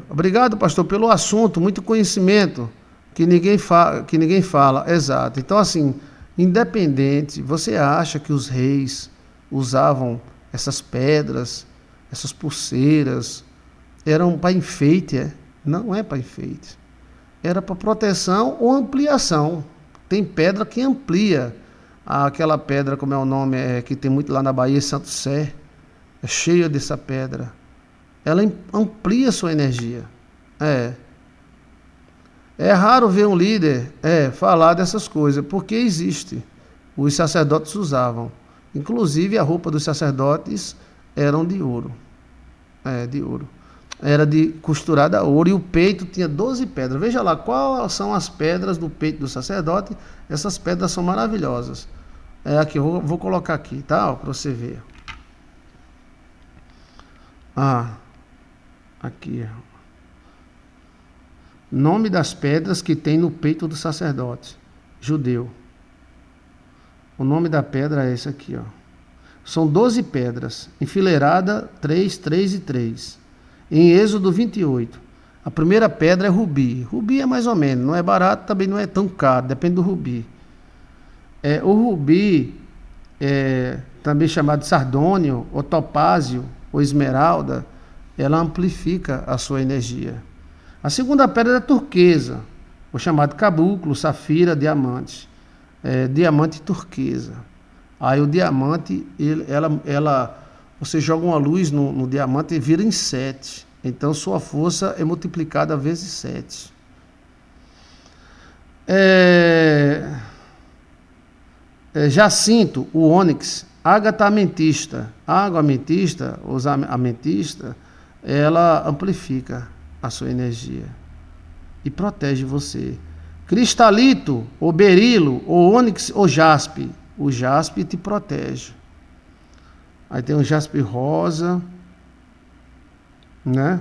Obrigado, pastor, pelo assunto, muito conhecimento que ninguém fala. Exato. Então, assim, independente, você acha que os reis usavam essas pedras, essas pulseiras, eram para enfeite? Não é para enfeite. Era para proteção ou ampliação. Tem pedra que amplia. Aquela pedra, como é o nome, que tem muito lá na Bahia, Santo Sé, é cheia dessa pedra. Ela amplia a sua energia. É raro ver um líder falar dessas coisas, porque existe. Os sacerdotes usavam. Inclusive, a roupa dos sacerdotes eram de ouro. De ouro. Era de costurada a ouro, e o peito tinha 12 pedras. Veja lá, quais são as pedras do peito do sacerdote. Essas pedras são maravilhosas. Aqui, eu vou colocar aqui, tá? Para você ver. Aqui. Nome das pedras que tem no peito do sacerdote judeu. O nome da pedra é esse aqui, ó. São 12 pedras, enfileirada 3, 3 e 3. Em Êxodo 28. A primeira pedra é rubi. Rubi é mais ou menos, não é barato, também não é tão caro, depende do rubi. O rubi, também chamado de sardônio, ou topázio, ou esmeralda, ela amplifica a sua energia. A segunda pedra é turquesa, o chamado caboclo, safira, diamante. Diamante turquesa. Aí o diamante, você joga uma luz no diamante e vira em 7. Então sua força é multiplicada vezes 7. Jacinto, o ônix, ágata ametista. A água ametista, ametista, ela amplifica a sua energia e protege você. Cristalito, ou berilo, ou ônix, ou jaspe. O jaspe te protege. Aí tem o jaspe rosa, né?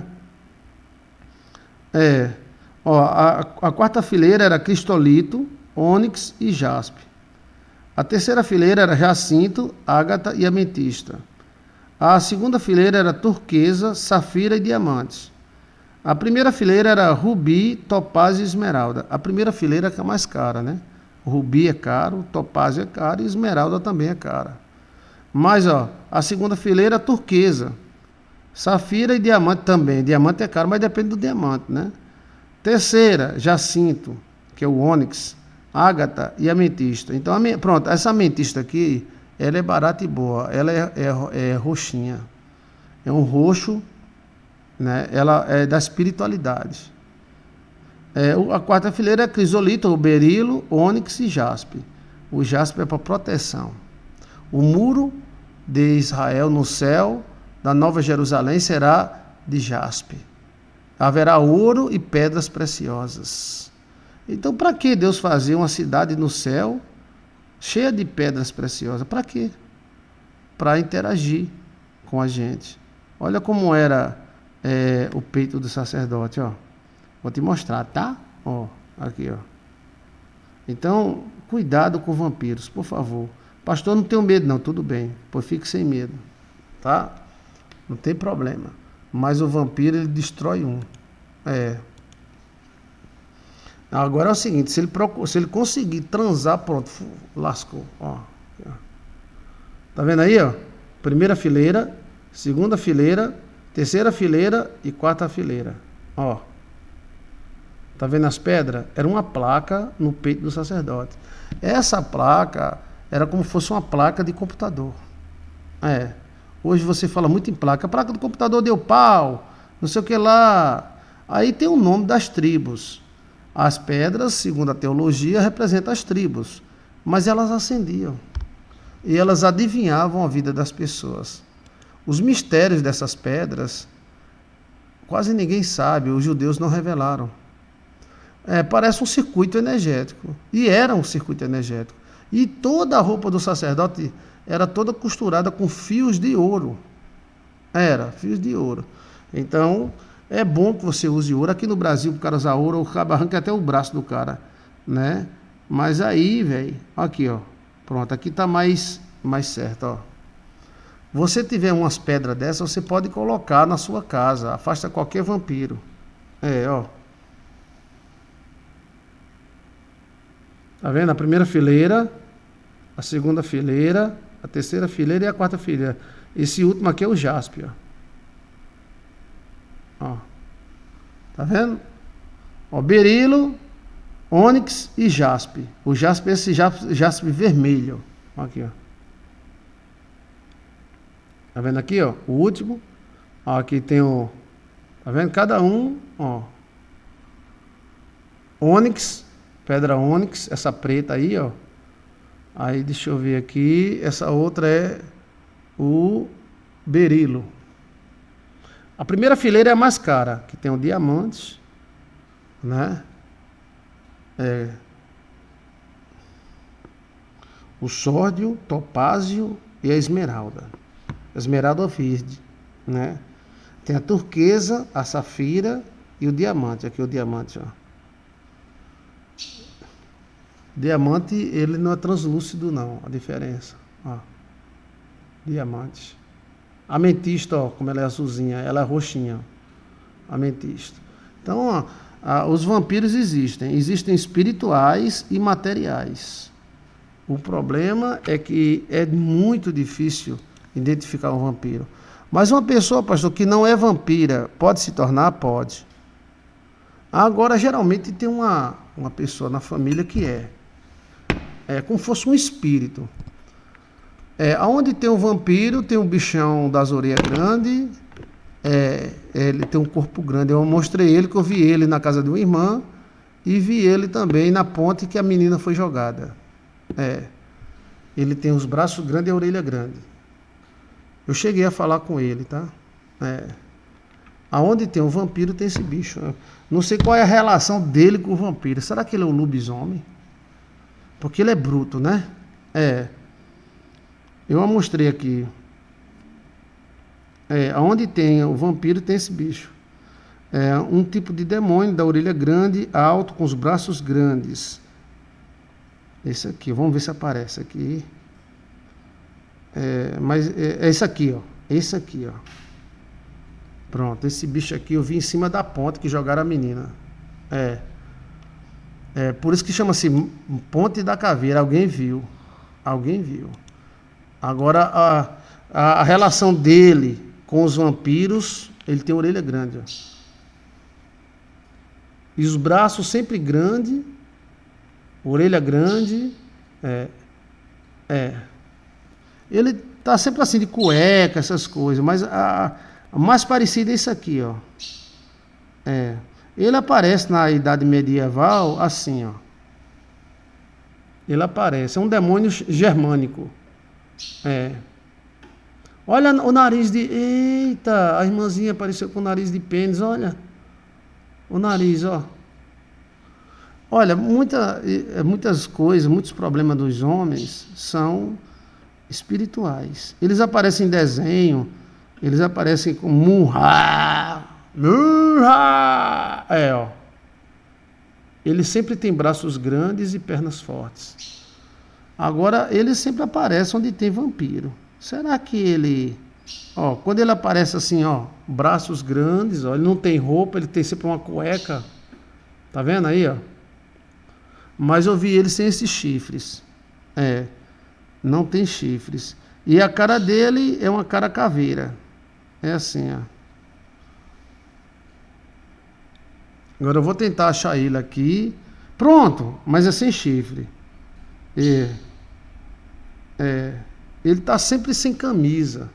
A quarta fileira era cristolito, ônix e jaspe. A terceira fileira era jacinto, ágata e ametista. A segunda fileira era turquesa, safira e diamantes. A primeira fileira era rubi, topázio e esmeralda. A primeira fileira é a mais cara, né? O rubi é caro, topázio é caro e esmeralda também é cara. Mas, a segunda fileira é turquesa, safira e diamante também. Diamante é caro, mas depende do diamante, né? Terceira, jacinto, que é o ônix, ágata e ametista. Então, pronto, essa ametista aqui, ela é barata e boa. Ela é roxinha. É um roxo, né? Ela é da espiritualidade. A quarta fileira é crisolito, o berilo, ônix e jaspe. O jaspe é para proteção. O muro de Israel no céu da Nova Jerusalém será de jaspe. Haverá ouro e pedras preciosas. Então, para que Deus fazer uma cidade no céu cheia de pedras preciosas? Para quê? Para interagir com a gente. Olha como era o peito do sacerdote, ó. Vou te mostrar, tá? Aqui, ó. Então, cuidado com vampiros, por favor. Pastor, não tenho medo não, tudo bem. Pois fique sem medo, tá? Não tem problema. Mas o vampiro, ele destrói um. Agora é o seguinte, se ele conseguir transar, pronto, lascou. Tá vendo aí, ó? Primeira fileira, segunda fileira, terceira fileira e quarta fileira. Tá vendo as pedras? Era uma placa no peito do sacerdote. Essa placa era como se fosse uma placa de computador. Hoje você fala muito em placa. A placa do computador deu pau, não sei o que lá. Aí tem o nome das tribos. As pedras, segundo a teologia, representam as tribos, mas elas ascendiam e elas adivinhavam a vida das pessoas. Os mistérios dessas pedras, quase ninguém sabe, os judeus não revelaram. Parece um circuito energético, e era um circuito energético. E toda a roupa do sacerdote era toda costurada com fios de ouro. Fios de ouro. Então, é bom que você use ouro. Aqui no Brasil, o cara usar ouro, o cara arranca até o braço do cara, né? Mas aí, velho, aqui, ó. Pronto, aqui tá mais certo, ó. Você tiver umas pedras dessas, você pode colocar na sua casa. Afasta qualquer vampiro. Ó. Tá vendo? A primeira fileira, a segunda fileira, a terceira fileira e a quarta fileira. Esse último aqui é o jaspe, ó. Tá vendo? Ó, berilo, ônix e jaspe. O jaspe é esse jaspe vermelho. Ó, aqui, ó. Tá vendo aqui, ó? O último. Ó, aqui tem o... Tá vendo? Cada um, ó. Ônix, pedra ônix, essa preta aí, ó. Aí, deixa eu ver aqui. Essa outra é o berilo. A primeira fileira é a mais cara, que tem o diamante, né? O sórdio, topázio e a esmeralda. Esmeralda verde, né? Tem a turquesa, a safira e o diamante. Aqui o diamante, ó. Diamante, ele não é translúcido, não. A diferença, ó. Diamante. Ametista, ó, como ela é azulzinha, ela é roxinha. Ametista. Então, os vampiros existem. Existem espirituais e materiais. O problema é que é muito difícil identificar um vampiro. Mas uma pessoa, pastor, que não é vampira, pode se tornar? Pode. Agora, geralmente tem uma pessoa na família que é como se fosse um espírito. Onde tem um vampiro, tem um bichão das orelhas grandes, ele tem um corpo grande. Eu mostrei ele, que eu vi ele na casa de uma irmã, e vi ele também na ponte que a menina foi jogada. Ele tem os braços grandes e a orelha grande. Eu cheguei a falar com ele, tá? Aonde tem um vampiro, tem esse bicho. Não sei qual é a relação dele com o vampiro. Será que ele é um lobisomem? Porque ele é bruto, né? Eu mostrei aqui. Aonde tem o vampiro, tem esse bicho. Um tipo de demônio da orelha grande, alto, com os braços grandes. Esse aqui, vamos ver se aparece aqui. Mas é esse aqui, ó. Esse aqui, ó. Pronto, esse bicho aqui eu vi em cima da ponte que jogaram a menina. Por isso que chama-se Ponte da Caveira. Alguém viu. Agora, a relação dele com os vampiros, ele tem orelha grande, ó. E os braços sempre grandes, orelha grande. Ele tá sempre assim, de cueca, essas coisas, mas a mais parecida é isso aqui, ó. Ele aparece na idade medieval assim, ó. Ele aparece, é um demônio germânico. Olha o nariz de... Eita, a irmãzinha apareceu com o nariz de pênis, olha. O nariz, ó. Olha, muitas coisas, muitos problemas dos homens são espirituais. Eles aparecem em desenho, eles aparecem com murra. Ó. Ele sempre tem braços grandes e pernas fortes. Agora, ele sempre aparece onde tem vampiro. Será que ele... Ó, quando ele aparece assim, ó, braços grandes, ó, ele não tem roupa, ele tem sempre uma cueca. Tá vendo aí, ó? Mas eu vi ele sem esses chifres. Não tem chifres. E a cara dele é uma cara caveira. É assim, ó. Agora eu vou tentar achar ele aqui. Pronto, mas é sem chifre. Ele tá sempre sem camisa.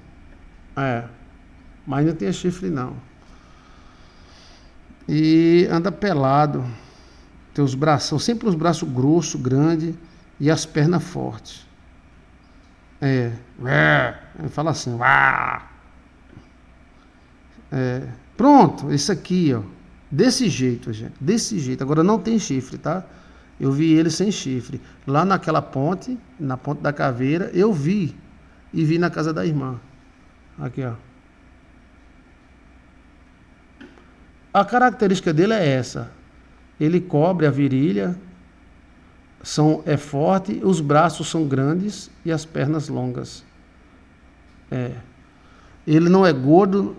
Mas não tem chifre não. E anda pelado. Tem os braços, são sempre os braços grossos, grandes e as pernas fortes. Ele fala assim, pronto, esse aqui, ó, desse jeito, gente, desse jeito. Agora não tem chifre, tá? Eu vi ele sem chifre. Lá naquela ponte, na ponte da caveira, eu vi. E vi na casa da irmã. Aqui, ó. A característica dele é essa. Ele cobre a virilha, é forte, os braços são grandes e as pernas longas. Ele não é gordo,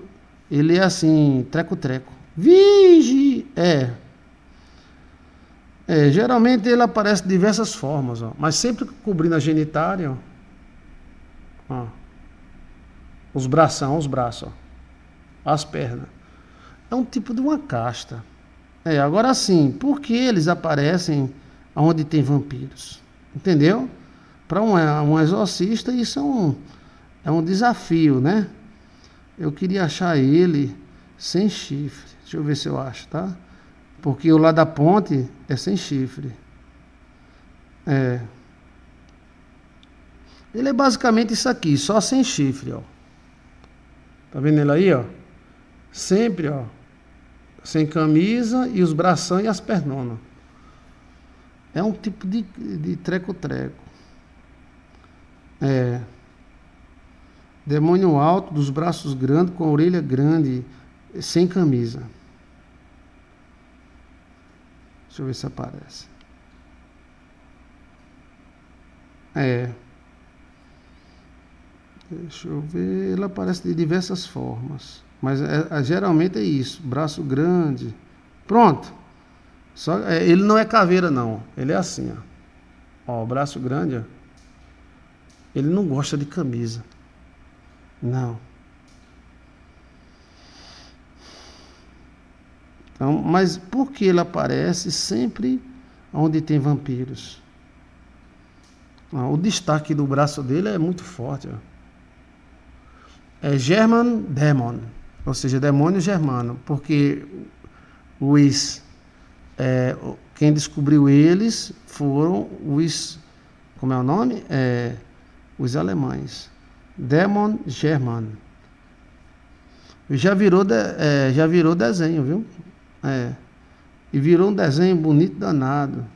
ele é assim, treco-treco. Vige! Geralmente ele aparece de diversas formas, ó, mas sempre cobrindo a genitália, ó. Os braços, ó, as pernas. É um tipo de uma casta. Agora sim, por que eles aparecem onde tem vampiros? Entendeu? Para um exorcista isso é um desafio, né? Eu queria achar ele sem chifre. Deixa eu ver se eu acho, tá? Porque o lá da ponte é sem chifre. Ele é basicamente isso aqui, só sem chifre, ó. Tá vendo ele aí, ó? Sempre, ó. Sem camisa e os bração e as pernonas. É um tipo de treco-treco. Demônio alto, dos braços grandes, com a orelha grande, sem camisa. Deixa eu ver se aparece. Deixa eu ver. Ele aparece de diversas formas. Mas geralmente é isso. Braço grande. Pronto. Ele não é caveira, não. Ele é assim, ó. O braço grande, ó. Ele não gosta de camisa. Não. Então, mas por que ele aparece sempre onde tem vampiros? O destaque do braço dele é muito forte, ó. É German Demon, ou seja, demônio germano, porque quem descobriu eles foram como é o nome? Os alemães. Demon German. Já virou desenho, viu? E virou um desenho bonito danado.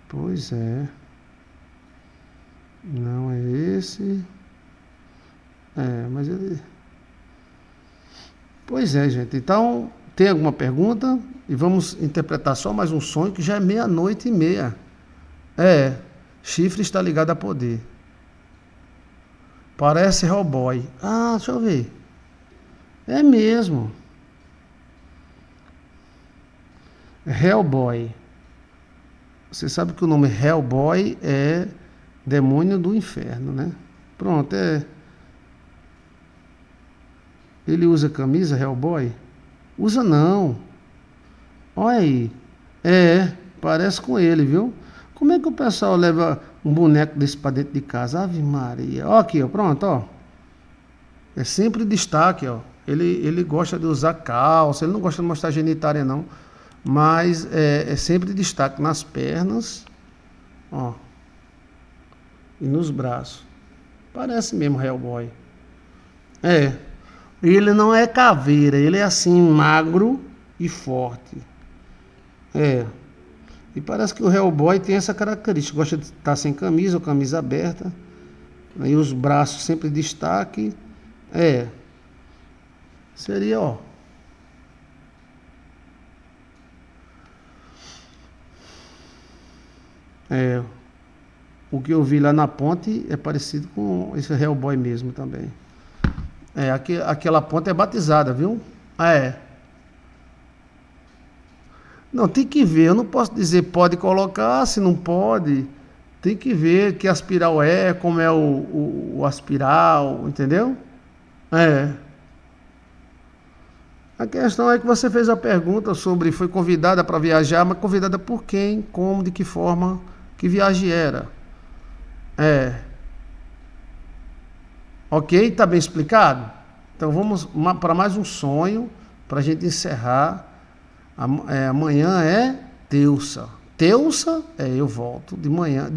Pois é. Não é esse. Mas ele... Pois é, gente. Então, tem alguma pergunta? E vamos interpretar só mais um sonho, que já é 00:30. Chifre está ligado a poder. Parece Hellboy. Deixa eu ver. É mesmo. Hellboy. Você sabe que o nome Hellboy é demônio do inferno, né? Pronto, Ele usa camisa, Hellboy? Usa não. Olha aí. Parece com ele, viu? Como é que o pessoal leva um boneco desse pra dentro de casa? Ave Maria. Ó aqui, ó, pronto, ó. É sempre destaque, ó. Ele gosta de usar calça, ele não gosta de mostrar genitália, não. Mas é sempre destaque nas pernas, ó, e nos braços. Parece mesmo Hellboy. Ele não é caveira, ele é assim, magro e forte. E parece que o Hellboy tem essa característica, gosta de estar sem camisa ou camisa aberta. E os braços sempre destaque. Seria, ó. O que eu vi lá na ponte é parecido com esse Hellboy mesmo também. Aquela ponte é batizada, viu? Não, tem que ver. Eu não posso dizer pode colocar, se não pode. Tem que ver que aspiral como é o aspiral, entendeu? A questão é que você fez a pergunta sobre foi convidada para viajar, mas convidada por quem, como, de que forma, que viagem era. Ok? Tá bem explicado? Então vamos para mais um sonho, para a gente encerrar. Amanhã é terça. Terça eu volto de manhã.